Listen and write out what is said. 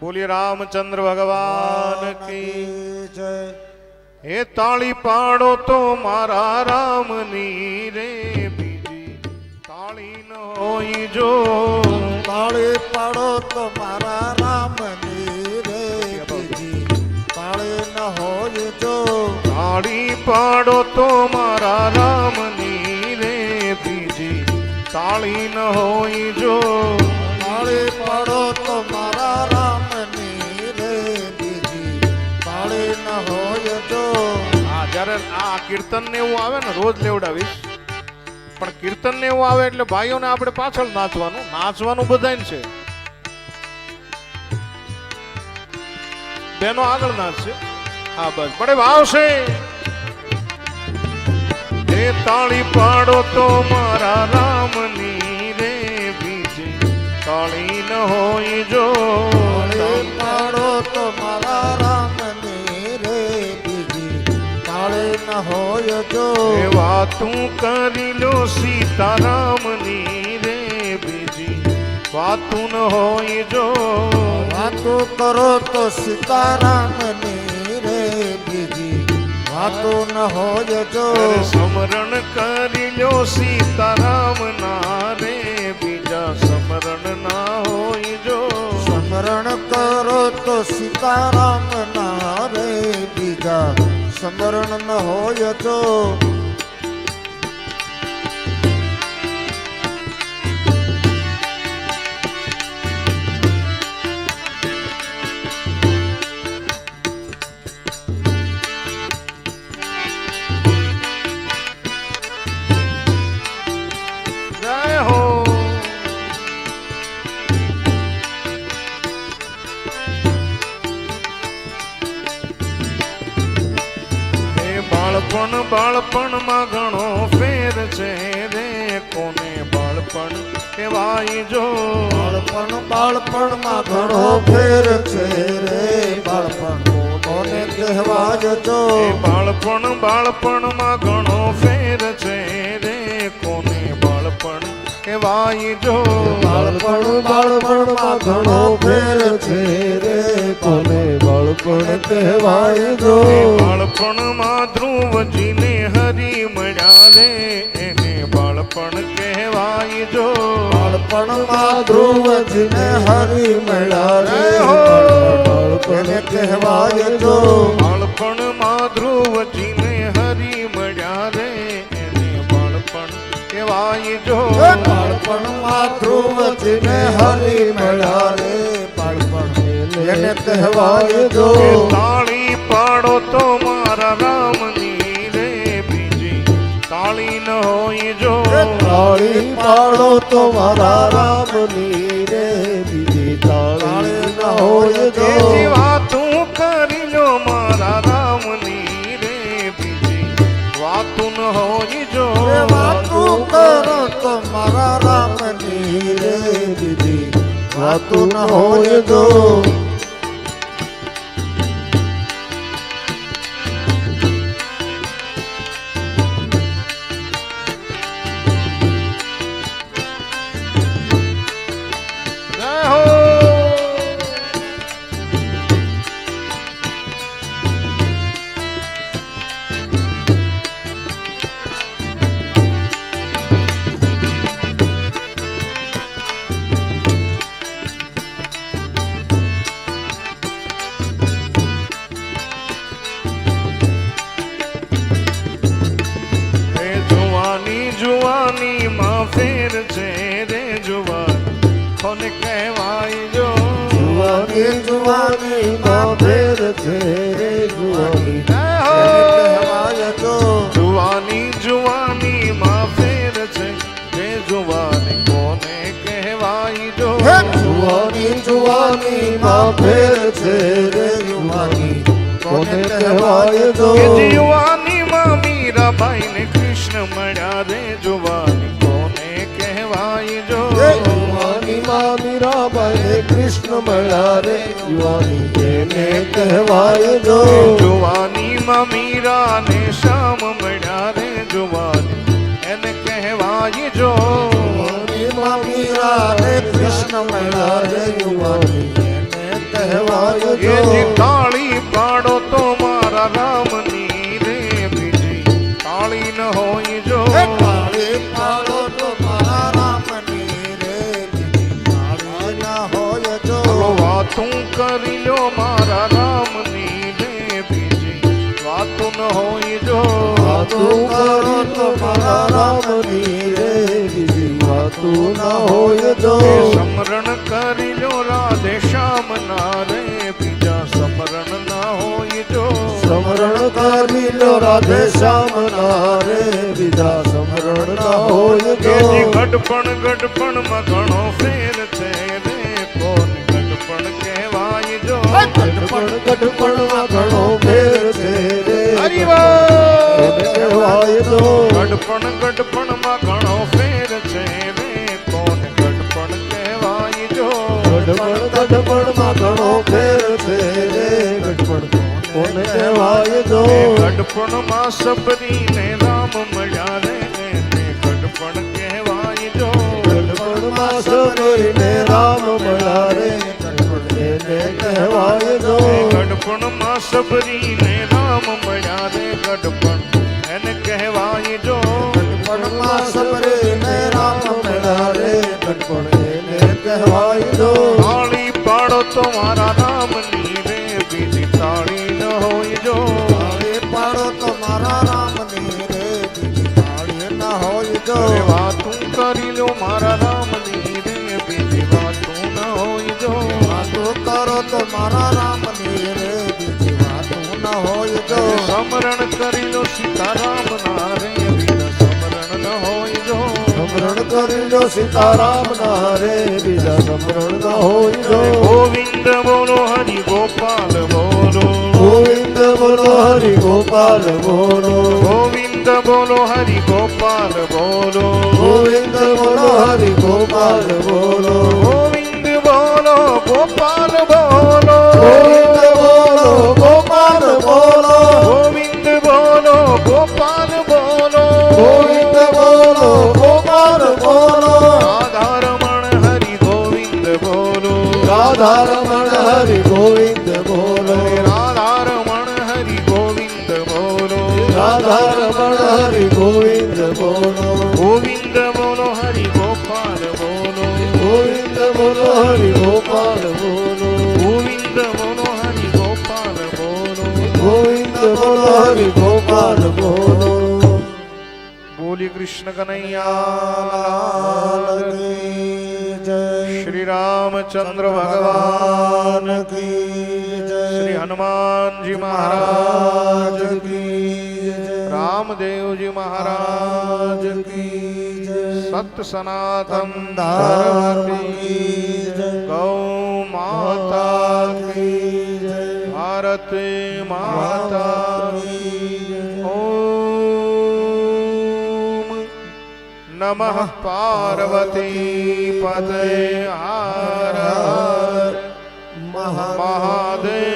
બોલીએ રામચંદ્ર ભગવાન કી જય. હે તાળી પાડો તો મારા રામની રે બીજી તાળી ન હોય જો તાળી પાડો તો મારા રામની રે બીજી તાળી ન હોય જો. તાળી પાડો તો મારા રામની રે બીજી તાળી ન હોય જો. તાળી પાડો તો મારા રામની રે બીજી તાળી ન હોય જો. જયારે આ કીર્તન ને એવું આવે ને રોજ લેવડાવીશ, પણ કીર્તન ને એવું આવે એટલે ભાઈઓને આપણે પાછળ નાચવાનું બધાને છે, બેનો આગળ નાચશે. હા બસ પડે આવશે. એ તાળી પાડો તો મારા રામની રે બીજી તાળી ન હોય જો. તાળી પાડો તો મારા રામની રે બીજી તાળી ન હોય જો. એ વાતું કરી લો સીતારામની રે બીજી વાતું ન હોય જો. વાતો કરો તો સીતારામની રે બીજી વાતો ન હોય જો. સ્મરણ કરી લો સીતારામ ના રે બીજા સ્મરણ ના હોય જો. સ્મરણ કરો તો સીતારામ ના રે બીજા સ્મરણ ન હોય જો. જય હો. બાળપણમાં ઘણો ફેર છે રે કોને બાળપણ કહેવાય જો. બાળપણમાં ઘણો ફેર છે રે બાળપણ કોને કહેવાય જો. બાળપણમાં ઘણો ફેર છે રે કોને બાળપણ કહેવાય જો. બાળપણમાં ઘણો ફેર છે રે કોને બાળપણ કહેવાય જો. બાળપણમાં ધ્રુવજીને હરી મળ્યા રે એને બાળપણ કહેવાય જો. બાળપણમાં ધ્રુવજીને હરી મળ્યા રે બાળપણ કહેવાય જો. બાળપણમાં ધ્રુવજીને હરી મળ્યા રે એને બાળપણ કહેવાય જો. બાળપણમાં ધ્રુવજીને હરી મળ્યા રે બાળપણ એને કહેવાય જો. તાળી પાડો તો મારા રામની રે બીજી તાળી ન હોય જો. તાળી પાડો તો મારા રામની રે બીજી તાળી ન હોય જો. વાતું કરી લો મારા રામની રે બીજી વાતું ન હોય જો. વાતું કરો તો મારા રામની રે બીજી વાતું ન હોય જો. જુવાની માં ફેર છે રે જુવાન કોને કહેવાય જો. જુવાની માં ફેર છે રે જુવાની કહેવાય જો. જુવાની માં ફેર છે રે જુવાની કોને કહેવાય જો. જુવાની માં ફેર છે રે જુવાની કોને કહેવાય જો. જુવાની માં મીરાબાઈ ને કૃષ્ણ મળ્યા રે જુવાની કોને કહેવાય જો. જુવાની માં મીરાબાઈ કૃષ્ણ મળ્યા રે જુવાની એને કહેવાય જો. જુવાની માં મીરા ને શ્યામ મળ્યા રે જુવાની એને કહેવાય જો. જુવાની માં મીરા ને કૃષ્ણ મળ્યા રે જુવાની એને કહેવાય એ જો જી તાળી પાડો તો મારા રામની રે બીજી તાળી ન હોય જો તાળી પાડો તો મારા રામની રે બીજી તાળી ના હોય જો બોલો વાતું કરી લો મારા રામની રે બીજી વાતું ન હોય જો વાતું કરો તો મારા રામની રે બીજી વાતું ના હોય જો એ સમરણ કરી લો રાધે શ્યામ ના રે બીજા સમરણ ના હોય જો સમરણ કરી લો રાધે શ્યામ ના રે બીજા સમરણ ના હોય કે જો જી ગડપણ માં ઘણો ફેર છે રે કોણ ગડપણ કહેવાય જો ગઢપણ માં ઘણો ફેર છે રે હરી બોલ કોને કહેવાય જો ગડપણ માં ઘણો ફેર છે રે કોણ ગડપણ કહેવાય જો ગઢપણ માં ઘણો ફેર છે રે ગઢપણ કોને કહેવાય જો એ ગડપણ માં સબરીને રામ મળ્યા રે એને ગડપણ કહેવાય જો ગઢપણ માં સબરીને રામ મળ્યા રે ગઢપણ એને કહેવાય જો એ ગડપણ માં સબરીને રામ મળ્યા રે ગડપણ એને કહેવાય જો ગઢપણ માં સબરીને રામ મળ્યા રે ગઢપણ એને કહેવાય જો તાળી પાડો તો મારા રામની રે બીજી તાળી ન હોય જો તાળી પાડો તો મારા રામની રે બીજી તાળી ના હોય જો અરે વાતું કરી લો મારા રામની રે બીજી વાતું ન હોય જો વાતો કરો તો મારા રામની રે બીજી વાતો ના હોય જો સમરણ કરી લો સીતારામ ના રે બીજા સમરણ ન હોય જો સમરણ કરી લો સીતારામ ના રે બીજા સમરણ ના હોય જો ગોવિંદ બોલો હરિ ગોપાલ બોલો ગોવિંદ બોલો હરિ ગોપાલ બોલો ગોવિંદ બોલો હરિ ગોપાલ બોલો ગોવિંદ બોલો હરિ ગોપાલ બોલો ગોવિંદ બોલો ગોપાલ બોલો ગોવિંદ બોલો ગોપાલ બોલો ગોવિંદ બોલો ગોપાલ બોલો ગોવિંદ બોલો ગોપાલ બોલો રાધારમણ હરિ ગોવિંદ બોલો રાધારમણ હરિ ગોવિંદ બોલો રાધારમણ હરિ ગોવિંદ બોલો રાધારમણ હરિ ગોવિંદ બોલો ગોવિંદ બોલો હરિ ગોપાલ બોલો ગોવિંદ બોલો હરિ ગોપાલ બોલો ગોવિંદ બોલો હરિ ગોપાલ બોલો ગોવિંદ બોલો હરિ ગોપાલ બોલો બોલી કૃષ્ણ કનૈયા લાલ કી જય શ્રી રામચંદ્ર ભગવાન ભગવાન કી જય શ્રી હનુમાનજી મહારાજ મહારાજ કી જય રામદેવજી મહારાજ કી જય સત સનાતન ધર્મ ધર્મ કી જય ગૌ માતા કી જય ભારત માતા કી જય ઓમ નમઃ પાર્વતી પતે હર હર મહાદેવ મહાદેવ